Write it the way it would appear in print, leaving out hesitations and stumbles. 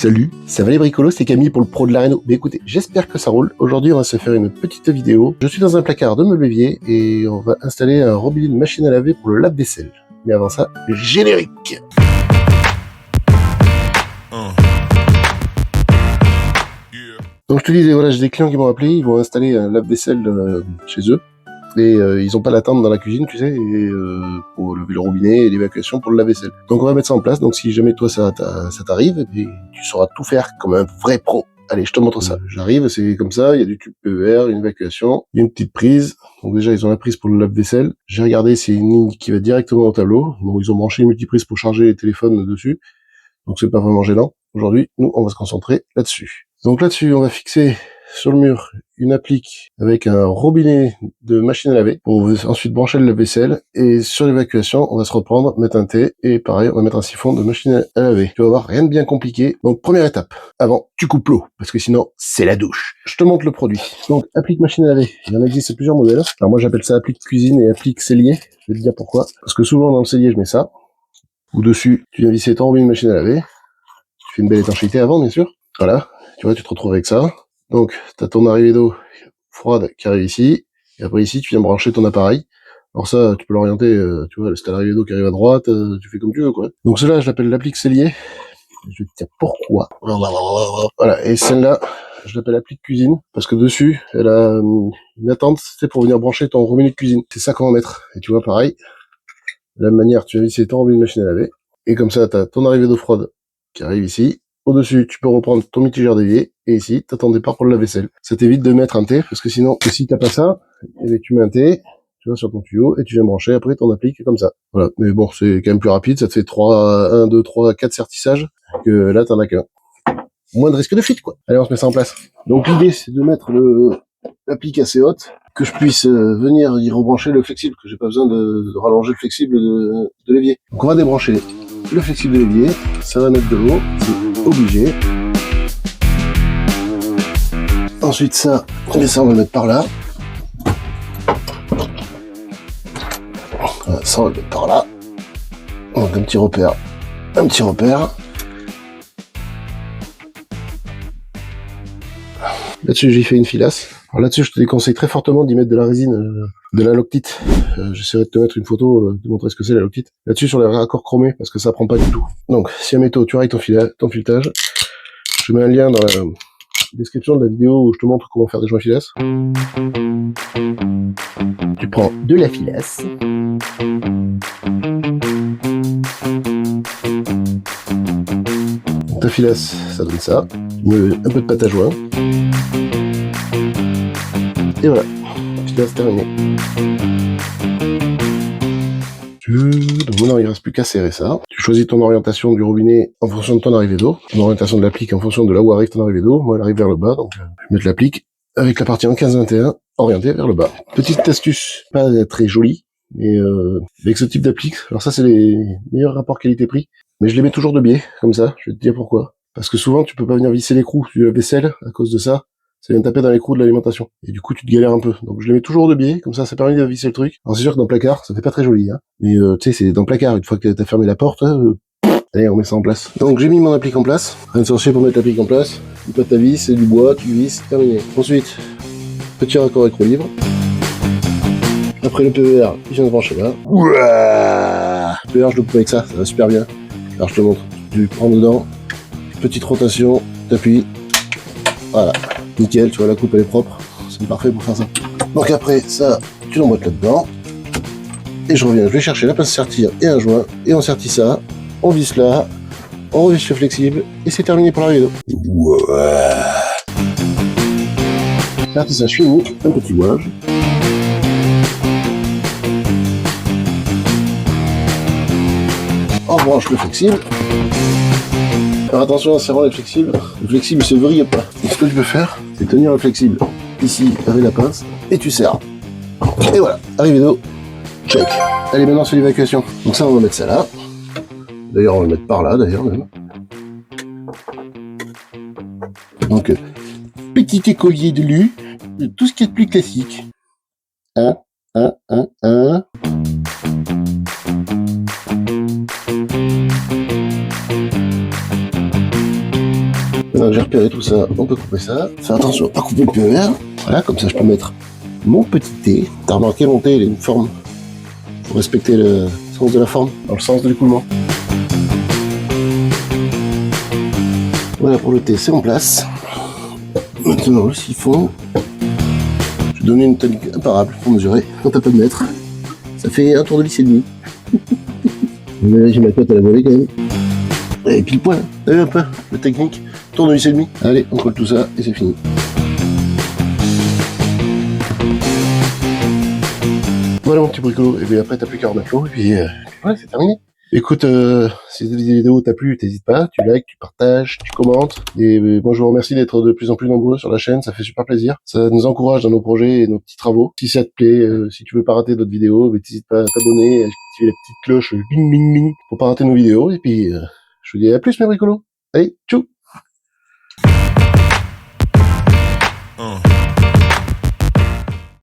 Salut, ça va les bricolos, c'est Camille pour le pro de la réno. Mais écoutez, j'espère que ça roule. Aujourd'hui, on va se faire une petite vidéo. Je suis dans un placard de meubles évier et on va installer un robinet de machine à laver pour le lave-vaisselle. Mais avant ça, générique. Donc je te disais, voilà, j'ai des clients qui m'ont appelé, ils vont installer un lave-vaisselle chez eux. Et ils ont pas l'attente dans la cuisine, tu sais, et, pour lever le robinet et l'évacuation pour le lave-vaisselle. Donc on va mettre ça en place, donc si jamais toi ça t'arrive, et tu sauras tout faire comme un vrai pro. Allez, je te montre ça. J'arrive, c'est comme ça, il y a du tube PER, une évacuation, il y a une petite prise. Donc déjà, ils ont la prise pour le lave-vaisselle. J'ai regardé, c'est une ligne qui va directement au tableau. Donc ils ont branché une multiprise pour charger les téléphones dessus. Donc c'est pas vraiment gênant. Aujourd'hui, nous, on va se concentrer là-dessus. Donc là-dessus, on va fixer sur le mur une applique avec un robinet de machine à laver pour ensuite brancher le lave-vaisselle, et sur l'évacuation on va se reprendre, mettre un thé et pareil on va mettre un siphon de machine à laver. Tu vas voir, rien de bien compliqué. Donc première étape, avant tu coupes l'eau parce que sinon c'est la douche. Je te montre le produit. Donc applique machine à laver, il y en existe plusieurs modèles. Alors moi j'appelle ça applique cuisine et applique cellier. Je vais te dire pourquoi. Parce que souvent dans le cellier je mets ça, ou dessus tu viens visser ton robinet de machine à laver, tu fais une belle étanchéité avant bien sûr. Voilà, tu vois, tu te retrouves avec ça. Donc, tu as ton arrivée d'eau froide qui arrive ici, et après ici, tu viens brancher ton appareil. Alors ça, tu peux l'orienter, tu vois, si t'as l'arrivée d'eau qui arrive à droite, tu fais comme tu veux, quoi. Donc celle-là, je l'appelle l'applique cellier. Je vais te dire pourquoi. Voilà, et celle-là, je l'appelle applique cuisine, parce que dessus, elle a une attente, c'est pour venir brancher ton robinet de cuisine. C'est ça qu'on va mettre. Et tu vois, pareil, de la même manière, tu vas visser ton robinet de machine à laver, et comme ça, t'as ton arrivée d'eau froide qui arrive ici. Au-dessus, tu peux reprendre ton mitigeur d'évier, et ici, t'as ton départ pour le lave-vaisselle. Ça t'évite de mettre un T, parce que sinon, si t'as pas ça, et tu mets un T, tu vois, sur ton tuyau, et tu viens brancher, après ton applique comme ça. Voilà. Mais bon, c'est quand même plus rapide, ça te fait 1, 2, 3, 4 sertissages, que là, t'en as qu'un. Moins de risque de fuite, quoi. Allez, on se met ça en place. Donc l'idée, c'est de mettre l'applique assez haute, que je puisse venir y rebrancher le flexible, que j'ai pas besoin de rallonger le flexible de l'évier. Donc on va débrancher le flexible de l'évier, ça va mettre de l'eau, c'est obligé. Ensuite ça on va le mettre par là. Voilà, ça on va le mettre par là. Donc un petit repère. Là-dessus j'ai fait une filasse. Alors là-dessus je te déconseille très fortement d'y mettre de la résine, de la Loctite. J'essaierai de te mettre une photo, de montrer ce que c'est la Loctite. Là-dessus sur les raccords chromés, parce que ça prend pas du tout. Donc si admettons tu règles ton filetage, je mets un lien dans la description de la vidéo où je te montre comment faire des joints filasse. Tu prends de la filasse. Ta filasse, ça donne ça. Un peu de pâte à joint. Et voilà, filasse terminée. Donc maintenant il ne reste plus qu'à serrer ça. Tu choisis ton orientation du robinet en fonction de ton arrivée d'eau, ton orientation de l'applique en fonction de là où arrive ton arrivée d'eau. Moi elle arrive vers le bas, donc je vais mettre l'applique avec la partie en 15-21 orientée vers le bas. Petite astuce, pas très jolie, mais avec ce type d'applique, alors ça c'est les meilleurs rapports qualité-prix, mais je les mets toujours de biais, comme ça, je vais te dire pourquoi. Parce que souvent tu peux pas venir visser l'écrou du lave-vaisselle à cause de ça. Ça vient taper dans l'écrou de l'alimentation. Et du coup, tu te galères un peu. Donc, je les mets toujours de biais, comme ça permet de visser le truc. Alors, c'est sûr que dans le placard, ça fait pas très joli, hein. Mais, tu sais, c'est dans le placard. Une fois que t'as fermé la porte, allez, on met ça en place. Donc, j'ai mis mon applique en place. Rien de sorcier pour mettre l'applique en place. Une pâte à vis, c'est du bois, tu visses, terminé. Ensuite, petit raccord écrou libre. Après, le PER, il vient de brancher là. Le PER, je le coupe avec ça va super bien. Alors, je te montre. Tu prends dedans, petite rotation, t'appuies. Voilà. Nickel, tu vois, la coupe elle est propre, c'est parfait pour faire ça. Donc après ça, tu l'emboîtes là-dedans, et je reviens, je vais chercher la pince sertir et un joint, et on sertit ça, on visse là, on revisse le flexible, et c'est terminé pour la vidéo. Ouais. Sertissage fini, un petit ouage. On branche le flexible. Alors attention, en serrant le flexible se vrille pas. Et ce que tu peux faire, c'est tenir le flexible ici avec la pince, et tu serres. Et voilà, arrivée d'eau, check. Allez, maintenant c'est l'évacuation. Donc ça, on va mettre ça là. D'ailleurs, on va le mettre par là, d'ailleurs, même. Donc, petit écolier de lu, de tout ce qui est de plus classique. 1, 1, 1, 1. Maintenant que j'ai repéré tout ça, on peut couper ça. Faire attention à pas couper le pieu vert. Voilà, comme ça je peux mettre mon petit thé. T'as remarqué, mon thé, il a une forme. Faut respecter le sens de la forme, dans le sens de l'écoulement. Voilà pour le thé, c'est en place. Maintenant le siphon. Je vais donner une technique imparable pour mesurer quand t'as pas de mètre. Ça fait un tour de lisse et demi. Mais j'ai ma cote à la volée quand même. Et pile poil, t'as vu un peu la technique? Tour de lisse et demi. Allez, on colle tout ça et c'est fini. Voilà mon petit bricolo, et bien après t'as plus qu'à remettre l'eau, et puis voilà, c'est terminé. Écoute, si cette vidéo t'a plu, t'hésites pas, tu likes, tu partages, tu commentes, et moi je vous remercie d'être de plus en plus nombreux sur la chaîne, ça fait super plaisir, ça nous encourage dans nos projets et nos petits travaux. Si ça te plaît, si tu veux pas rater d'autres vidéos, t'hésites pas à t'abonner, à activer la petite cloche, bing bing bing, pour pas rater nos vidéos, et puis je vous dis à plus mes bricolos, allez, tchou.